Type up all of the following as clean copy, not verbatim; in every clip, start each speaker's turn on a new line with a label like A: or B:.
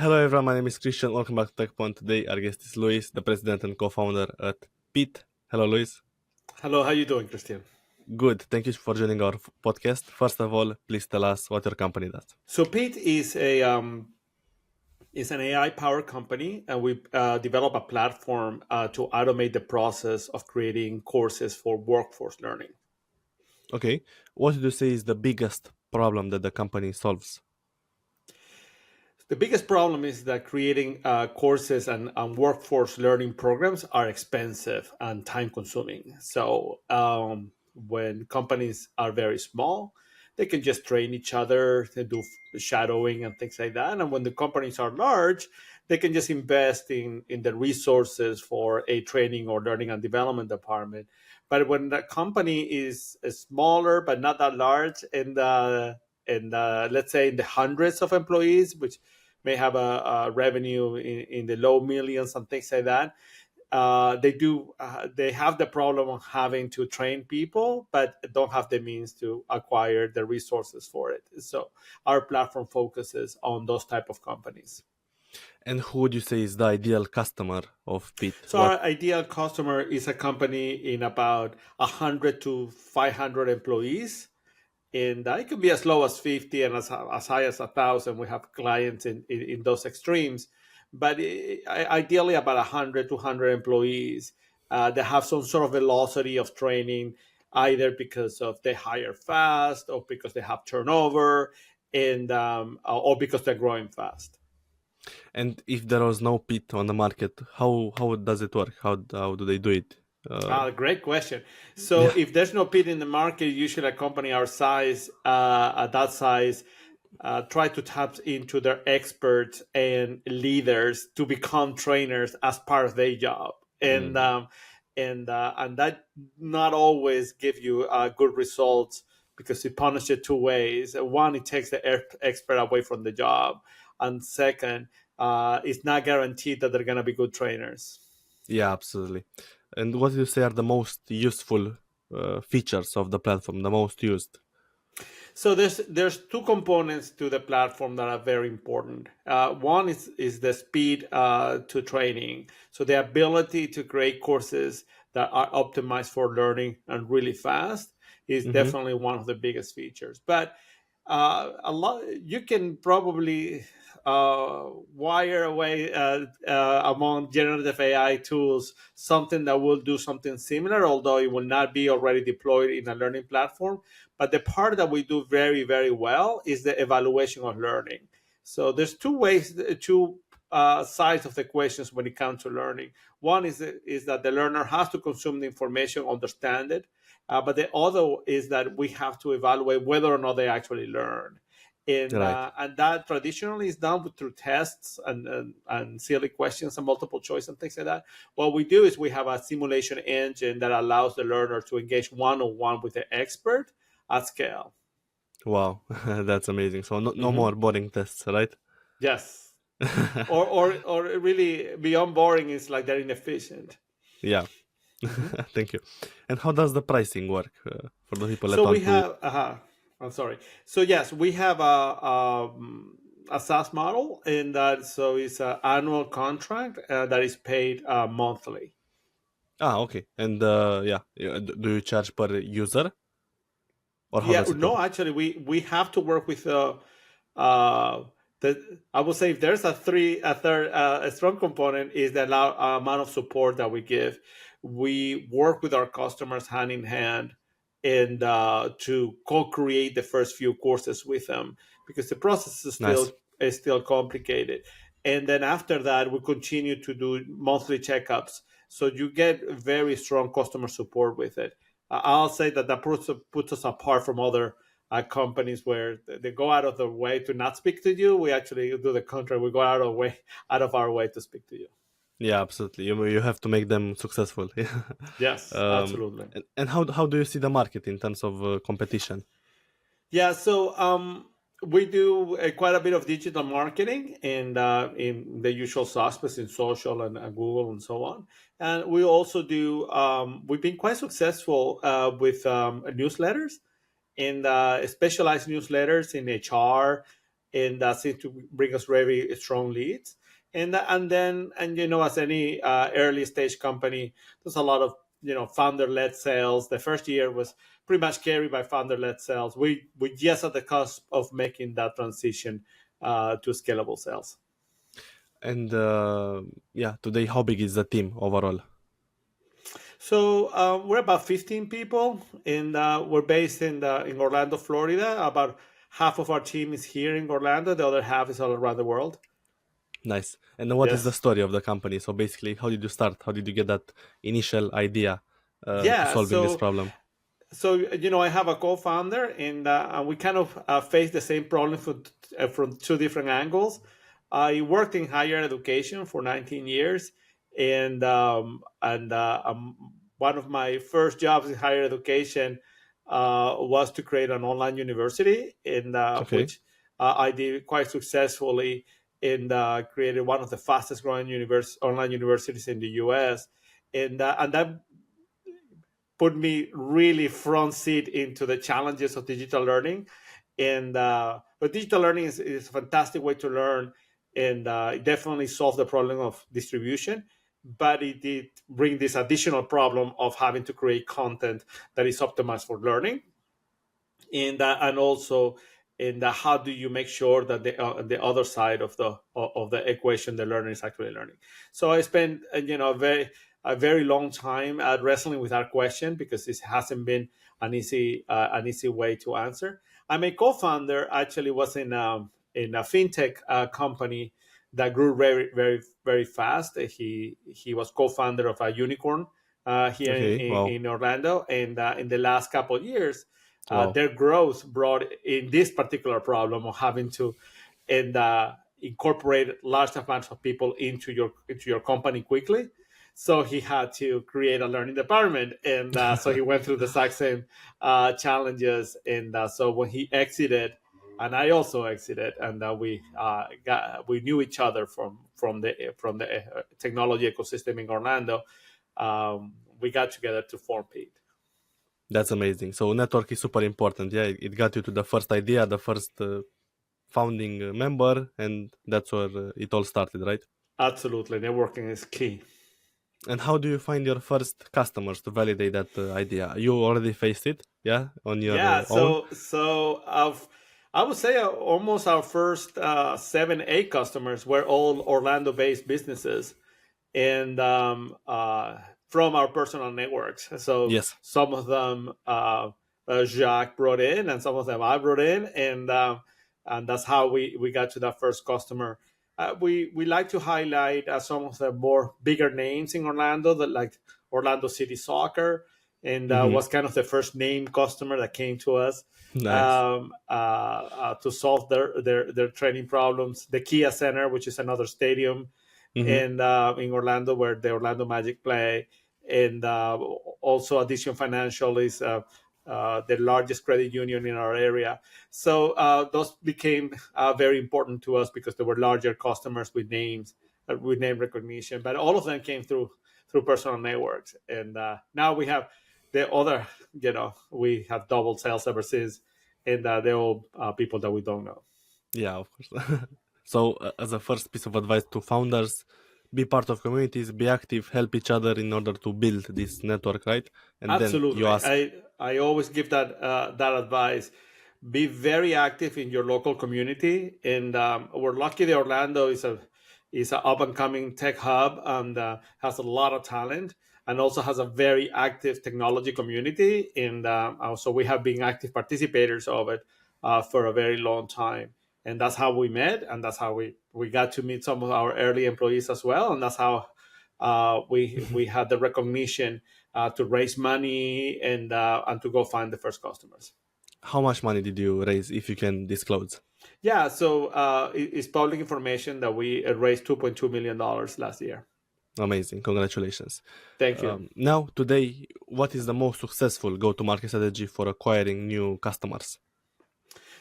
A: Hello everyone, my name is Christian. Welcome back to Tekpon. Today our guest is Luis, the president and co-founder at Pit. Hello Luis.
B: Hello, how you doing, Christian?
A: Good. Thank you for joining our podcast. First of all, please tell us what your company does.
B: So Pete is an AI powered company, and we develop a platform to automate the process of creating courses for workforce learning.
A: Okay. What would you say is the biggest problem that the company solves?
B: The biggest problem is that creating courses and workforce learning programs are expensive and time consuming. So when companies are very small, they can just train each other and do shadowing and things like that. And when the companies are large, they can just invest in the resources for a training or learning and development department. But when the company is smaller but not that large, and let's say in the hundreds of employees, which may have a revenue in the low millions and things like that. They have the problem of having to train people, but don't have the means to acquire the resources for it. So our platform focuses on those type of companies.
A: And who would you say is the ideal customer of Pit?
B: So
A: What?
B: our ideal customer is a company in about 100 to 500 employees, and it could be as low as 50 and as high as 1,000. We have clients in those extremes, but ideally about 100 to 100 employees that have some sort of velocity of training, either because of they hire fast or because they have turnover, and or because they're growing fast.
A: And if there was no Pit on the market, how does it work? How do they do it?
B: Great question. So
A: Yeah.
B: if there's no pit in the market, usually a company our size, at that size, try to tap into their experts and leaders to become trainers as part of their job,
A: Mm.
B: and that not always give you good results because it punishes two ways. One, it takes the expert away from the job, and second, it's not guaranteed that they're going to be good trainers.
A: Yeah, absolutely. And what do you say are the most useful features of the platform, the most used?
B: So there's two components to the platform that are very important. One is the speed to training. So the ability to create courses that are optimized for learning and really fast is
A: Mm-hmm.
B: definitely one of the biggest features. But a lot you can probably wire away among generative AI tools something that will do something similar, although it will not be already deployed in a learning platform. But the part that we do very, very well is the evaluation of learning. So there's two ways, two sides of the questions when it comes to learning. One is that the learner has to consume the information, understand it, but the other is that we have to evaluate whether or not they actually learn.
A: Right.
B: And that traditionally is done through tests and silly questions and multiple choice and things like that. What we do is we have a simulation engine that allows the learner to engage one on one with the expert at scale.
A: Wow, that's amazing. So no
B: Hmm.
A: more boring tests, right?
B: Yes. Or really beyond boring is like they're inefficient.
A: Yeah.
B: Hmm.
A: Thank you. And how does the pricing work for the people that
B: So we
A: want to?
B: have, I'm sorry. So yes, we have a SaaS model, and that so it's an annual contract that is paid monthly.
A: Ah, okay. And yeah, do you charge per user or how
B: Yeah,
A: does it
B: no,
A: work?
B: actually, we have to work with uh, the. I would say if there's a third, a strong component is the amount of support that we give. We work with our customers hand in hand, and to co-create the first few courses with them because the process
A: Nice.
B: is still complicated. And then after that, we continue to do monthly checkups, so you get very strong customer support with it. I'll say that puts us apart from other companies where they go out of their way to not speak to you. We actually do the contrary. We go out of our way to speak to you.
A: Yeah, absolutely. You have to make them successful.
B: Yes, absolutely.
A: And how do you see the market in terms of competition?
B: Yeah, so we do quite a bit of digital marketing and in the usual suspects in social and Google and so on. And we also do. We've been quite successful with newsletters and specialized newsletters in HR. and that seems to bring us very strong leads. And as any early stage company, there's a lot of founder-led sales. The first year was pretty much carried by founder-led sales. We just at the cusp of making that transition to scalable sales.
A: And yeah, today, how big is the team overall?
B: So we're about 15 people, and we're based in Orlando, Florida. About half of our team is here in Orlando. The other half is all around the world.
A: Nice. And what is the
B: Yes.
A: story of the company? So basically, how did you start? How did you get that initial idea to
B: Yeah.
A: solving this
B: So
A: problem?
B: I have a co-founder, and we kind of face the same problem from two different angles. I worked in higher education for 19 years, and one of my first jobs in higher education was to create an online university, in
A: Okay.
B: which I did quite successfully, and created one of the fastest growing online universities in the U.S. And that put me really front seat into the challenges of digital learning. But digital learning is a fantastic way to learn, and it definitely solved the problem of distribution. But it did bring this additional problem of having to create content that is optimized for learning, and also in the how do you make sure that the other side of the equation, the learner is actually learning. So I spent a very long time wrestling with that question, because this hasn't been an easy way to answer. And my co-founder actually was in a fintech company that grew very very very fast. He was co-founder of a unicorn here
A: Okay. Wow.
B: in Orlando, and in the last couple of years,
A: Wow.
B: their growth brought in this particular problem of having to and incorporate large amounts of people into your company quickly. So he had to create a learning department, and so he went through the exact same challenges. And so when he exited, and I also exited, and we knew each other from the technology ecosystem in Orlando. We got together to form Pete.
A: That's amazing. So network is super important. Yeah, it got you to the first idea, the first founding member, and that's where it all started, right?
B: Absolutely, networking is key.
A: And how do you find your first customers to validate that idea? You already faced it, yeah, on your
B: Yeah,
A: own.
B: I would say almost our first 7, 8 customers were all Orlando-based businesses, and from our personal networks. So
A: Yes.
B: some of them Jacques brought in, and some of them I brought in, and that's how we got to that first customer. We like to highlight some of the more bigger names in Orlando, that like Orlando City Soccer, and
A: Mm-hmm.
B: was kind of the first name customer that came to us
A: Nice.
B: to solve their training problems. The Kia Center, which is another stadium
A: Mm-hmm.
B: in Orlando, where the Orlando Magic play, and also Addition Financial is the largest credit union in our area. So those became very important to us, because they were larger customers with names, with name recognition. But all of them came through personal networks, and now we have the other. We have doubled sales ever since, and they're all people that we don't know.
A: Yeah, of course. So, as a first piece of advice to founders, be part of communities, be active, help each other in order to build this network, right? And then you
B: Absolutely.
A: ask.
B: I always give that advice. Be very active in your local community, and we're lucky that Orlando is an up and coming tech hub, and has a lot of talent, and also has a very active technology community. And also we have been active participators of it for a very long time. And that's how we met, and that's how we got to meet some of our early employees as well, and that's how we had the recognition to raise money, and to go find the first customers.
A: How much money did you raise, if you can disclose?
B: Yeah, so it's public information that we raised $2.2 million last year.
A: Amazing. Congratulations.
B: Thank you.
A: Now, today, what is the most successful go-to-market strategy for acquiring new customers?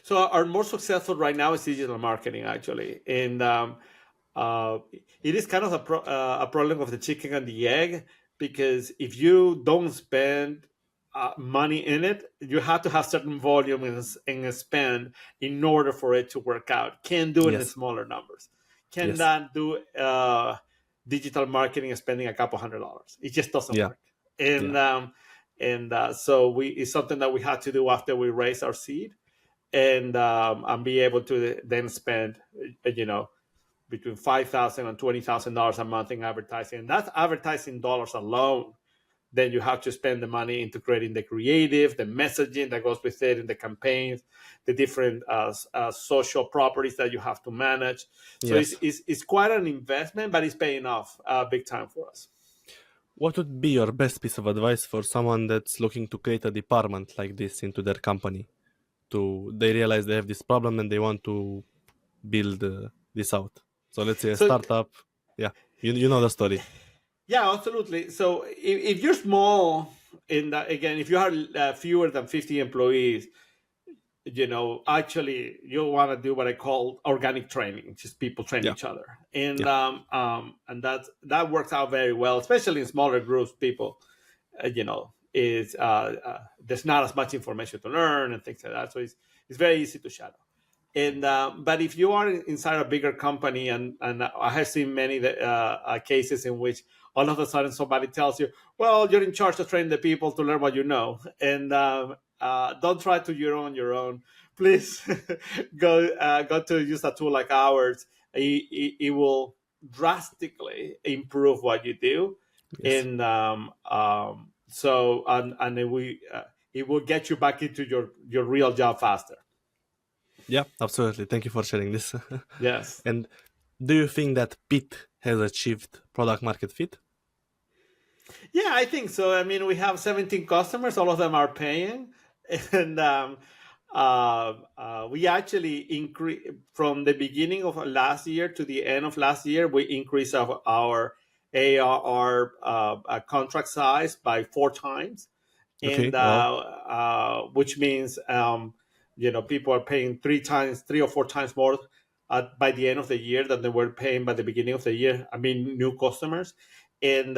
B: So our most successful right now is digital marketing, actually, and uh, it is kind of a problem of the chicken and the egg, because if you don't spend money in it, you have to have certain volume in spend in order for it to work out. Can't do it in
A: Yes.
B: smaller numbers.
A: Yes.
B: Cannot do digital marketing and spending a couple $100. It just doesn't
A: Yeah.
B: work. And
A: Yeah.
B: so it's something that we had to do after we raised our seed, and be able to then spend, between $5,000 and $20,000 a month in advertising. And that's advertising dollars alone. Then you have to spend the money into creating the creative, the messaging that goes with it, and the campaigns, the different social properties that you have to manage. So
A: Yes.
B: it's quite an investment, but it's paying off big time for us.
A: What would be your best piece of advice for someone that's looking to create a department like this into their company? They realize they have this problem and they want to build this out. So let's say a
B: So
A: startup. Yeah, you know the story.
B: yeah, absolutely. So if you're small, in that, again, if you have fewer than 50 employees, actually you want to do what I call organic training, just people train
A: Yeah,
B: each other, and
A: yeah,
B: that works out very well, especially in smaller groups. People, is there's not as much information to learn and things like that, so it's very easy to shadow. And but if you are inside a bigger company, and I have seen many cases in which all of a sudden somebody tells you, "Well, you're in charge of training the people to learn what you know," and don't try to your own. Please go to use a tool like ours. It will drastically improve what you do,
A: yes.
B: and so it will get you back into your real job faster.
A: Yeah, absolutely. Thank you for sharing this.
B: Yes.
A: And do you think that Pit has achieved product market fit?
B: Yeah, I think so. I mean, we have 17 customers. All of them are paying, and we actually increase from the beginning of last year to the end of last year. We increased our ARR contract size by 4 times, and
A: Okay, wow.
B: which means people are paying 3 or 4 times more by the end of the year than they were paying by the beginning of the year. I mean, new customers, and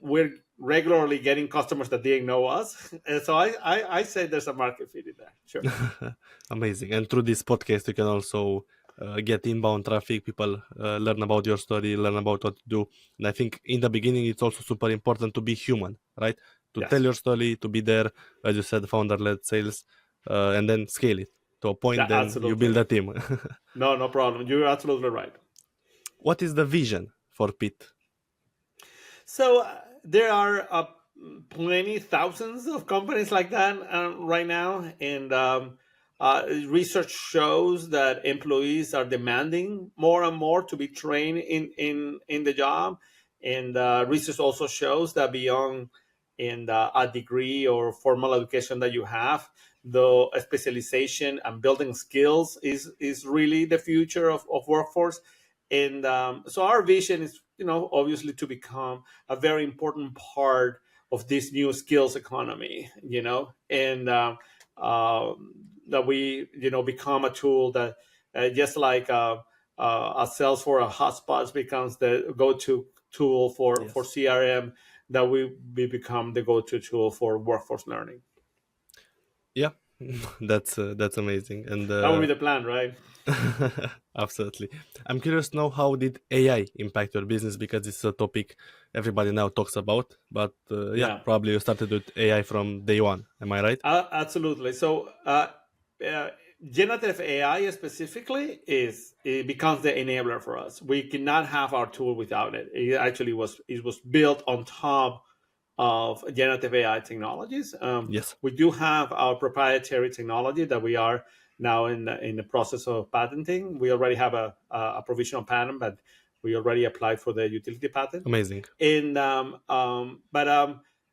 B: we're regularly getting customers that didn't know us, and so I say there's a market fit in there. Sure.
A: Amazing. And through this podcast, you can also get inbound traffic. People learn about your story, learn about what to do. And I think in the beginning, it's also super important to be human, right? To tell
B: Yes.
A: your story, to be there, as you said, founder-led sales, and then scale it to a point.
B: Yeah,
A: Then you build
B: absolutely.
A: a team.
B: No problem. You're absolutely right.
A: What is the vision for Pit?
B: So there are plenty, thousands of companies like that right now, and research shows that employees are demanding more and more to be trained in the job, and research also shows that beyond in a degree or formal education that you have, the specialization and building skills is really the future of workforce. And so our vision is, obviously to become a very important part of this new skills economy, and that we, become a tool that just like a Salesforce, a hotspots becomes the go-to tool for
A: Yes.
B: CRM, that we become the go-to tool for workforce learning.
A: Yeah, that's amazing. And
B: That would be the plan, right?
A: absolutely. I'm curious to know, how did AI impact your business, because it's a topic everybody now talks about. But yeah,
B: Yeah.
A: probably you started with AI from day one. Am I right?
B: Absolutely. So, uh, generative AI specifically it becomes the enabler for us. We cannot have our tool without it. It was built on top of generative AI technologies.
A: Yes.
B: We do have our proprietary technology that we are now in the process of patenting. We already have a provisional patent, but we already applied for the utility patent.
A: Amazing.
B: And but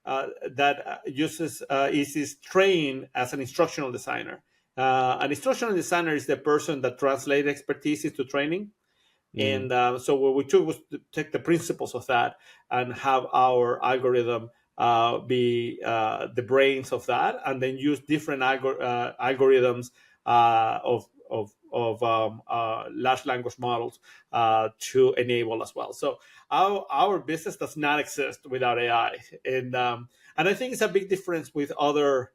B: that uses is trained as an instructional designer. An instructional designer is the person that translates expertise into training.
A: Mm,
B: And so what we took was to take the principles of that and have our algorithm be the brains of that, and then use different algorithms large language models to enable as well. So our business does not exist without AI, and I think it's a big difference with other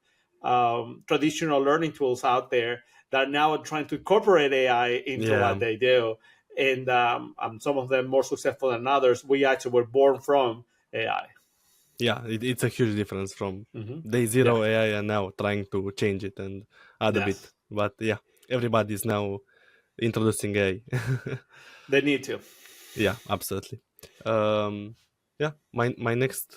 B: traditional learning tools out there that are now trying to incorporate AI into
A: Yeah,
B: what they do. And some of them more successful than others. We actually were born from AI.
A: yeah, it's a huge difference from
B: Hmm.
A: day
B: Yeah.
A: zero AI and now trying to change it and add a bit.
B: Yes.
A: But yeah, everybody's now introducing AI.
B: They need to.
A: Yeah, absolutely. Um, yeah, my next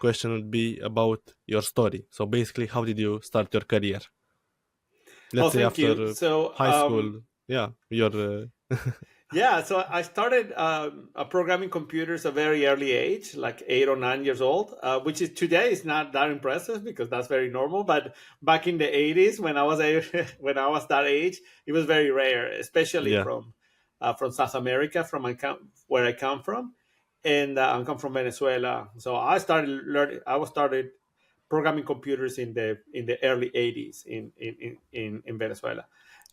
A: question would be about your story. So basically, how did you start your career?
B: Oh,
A: Let's say
B: thank you.
A: after
B: So
A: high school. Yeah, you're.
B: yeah, so I started programming computers at a very early age, like 8 or 9 years old, which is today is not that impressive because that's very normal. But back in the 80s, when I was when I was that age, it was very rare, especially
A: Yeah.
B: from South America, where I come from, and I come from Venezuela. So I started learning. I was started programming computers in the early 80s in Venezuela,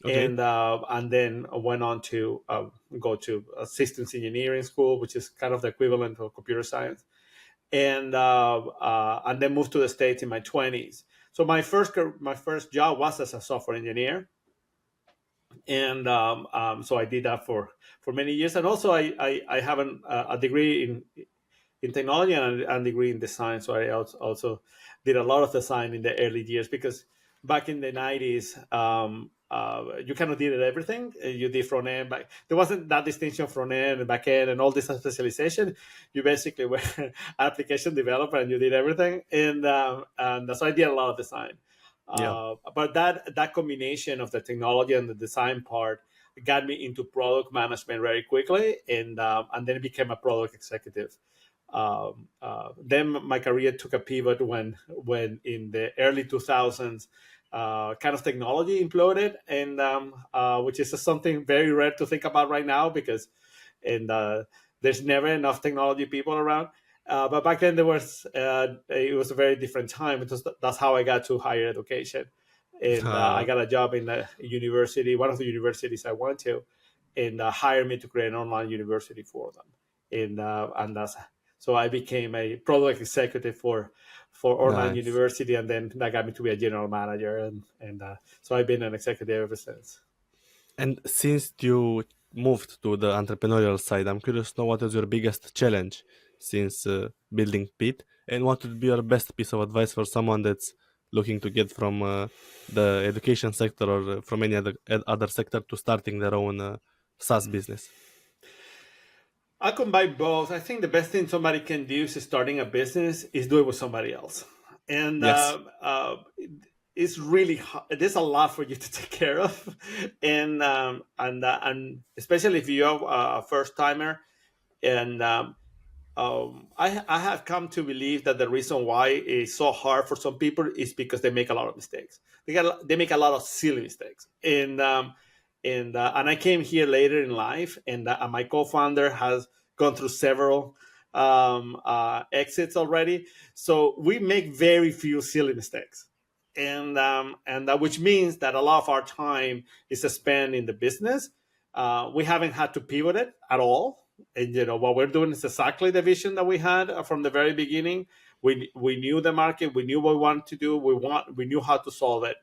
A: Okay.
B: and then went on to go to a systems engineering school, which is kind of the equivalent of computer science, and then moved to the States in my 20s. So my first job was as a software engineer, and so I did that for many years. And also I have a degree in technology and a degree in design. So I also did a lot of design in the early years because back in the 90s, you kind of did everything. You did front end, back. There wasn't that distinction front end and back end and all this specialization. You basically were an application developer and you did everything. And so I did a lot of design.
A: Yeah.
B: But that combination of the technology and the design part got me into product management very quickly, and then became a product executive. Then my career took a pivot when in the early 2000s, kind of technology imploded, and which is something very rare to think about right now because and there's never enough technology people around. But back then it was a very different time because that's how I got to higher education, and I
A: Uh,
B: got a job in a university, one of the universities I went to, and hired me to create an online university for them, and that's so I became a product executive for online
A: nice.
B: university, and then that got me to be a general manager, and so I've been an executive ever since.
A: And since you moved to the entrepreneurial side, I'm curious to know what is your biggest challenge since building Pit, and what would be your best piece of advice for someone that's looking to get from the education sector or from any other sector to starting their own SaaS business.
B: I combine both. I think the best thing somebody can do is starting a business is do it with somebody else, and
A: Yes.
B: it's really hard. There's a lot for you to take care of, and especially if you are a first timer, and I have come to believe that the reason why it's so hard for some people is because they make a lot of mistakes. They make a lot of silly mistakes, and I came here later in life, and my co-founder has gone through several exits already. So we make very few silly mistakes, and that which means that a lot of our time is spent in the business. We haven't had to pivot it at all, and what we're doing is exactly the vision that we had from the very beginning. We knew the market, we knew what we wanted to do, we knew how to solve it,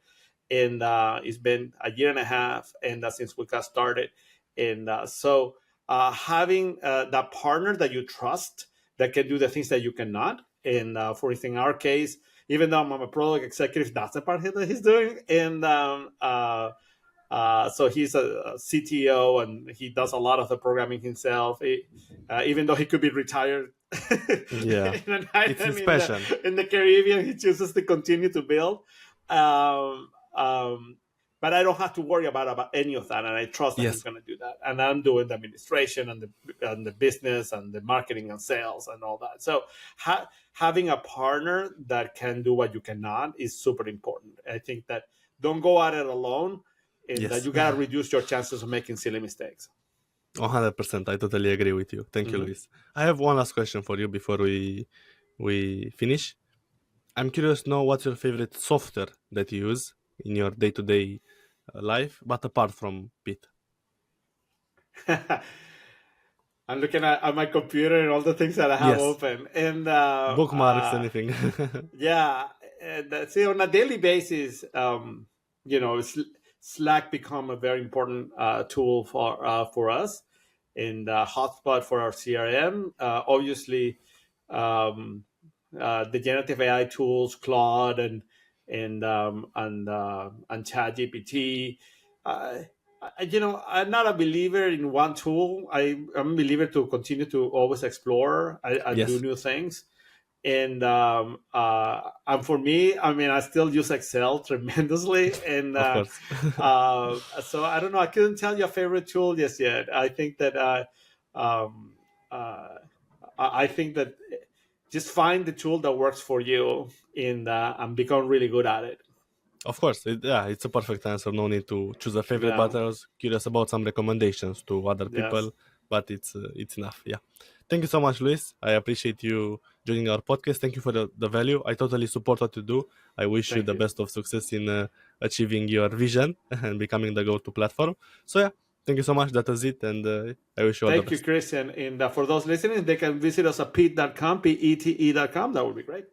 B: and it's been a year and a half, and since we got started, and so having that partner that you trust that can do the things that you cannot, and for instance, in our case, even though I'm a product executive, that's the part that he's doing, and so he's a CTO and he does a lot of the programming himself, even though he could be retired
A: Yeah.
B: in an
A: It's
B: island
A: his passion.
B: in the Caribbean. He chooses to continue to build. Um, um, but I don't have to worry about any of that, and I trust that he's
A: Yes.
B: going to do that. And I'm doing the administration and the business and the marketing and sales and all that. So having a partner that can do what you cannot is super important. I think that don't go at it alone, and that
A: Yes.
B: you gotta reduce your chances of making silly mistakes.
A: 100%. I totally agree with you. Thank you,
B: Hmm.
A: Luis. I have one last question for you before we finish. I'm curious to know what's your favorite software that you use in your day-to-day life, but apart from Pete.
B: I'm looking at my computer and all the things that I have
A: Yes,
B: open, and
A: bookmarks, anything.
B: yeah, and see, on a daily basis, you know, Slack become a very important tool for us, and hotspot for our CRM. Obviously, um, the generative AI tools, Claude and ChatGPT. Uh, you know, I'm not a believer in one tool. I'm a believer to continue to always explore and do
A: Yes,
B: new things. And for me, I mean, I still use Excel tremendously, and
A: of course.
B: so I don't know. I couldn't tell you a favorite tool just yet. I think that um, uh, I think that just find the tool that works for you and become really good at it.
A: Of course, yeah, it's a perfect answer. No need to choose a favorite,
B: Yeah.
A: but I was curious about some recommendations to other
B: Yes.
A: people, but it's enough. Yeah. Thank you so much, Luis. I appreciate you joining our podcast. Thank you for the value. I totally support what you do. I wish you
B: Thank
A: the
B: you.
A: best of success in achieving your vision and becoming the go-to platform. So, yeah, thank you so much. That was it, and I wish you all the
B: Thank you,
A: best.
B: Christian. And for those listening, they can visit us at pete.com, pete.com. That would be great.